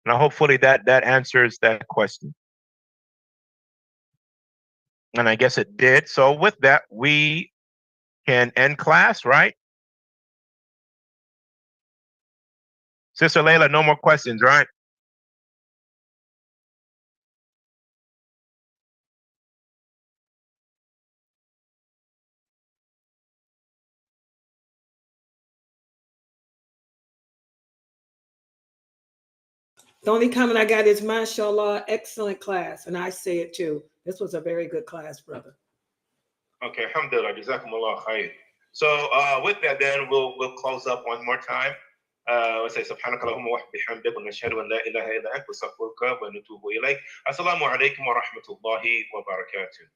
A: Now, hopefully that answers that question. And I guess it did. So with that, we can end class, right? Sister Layla, no more questions, right?
B: The only comment I got is, mashallah, excellent class. And I say it too. This was a very good class, brother.
A: Okay, alhamdulillah, jazakumullah khair. So with that, then we'll close up one more time. We'll say subhanakallahumma wa bihamdik wa nashhadu an la ilaha illa anta astaghfiruka wa natubu ilayk. Assalamu alaikum wa rahmatullahi wa barakatuh.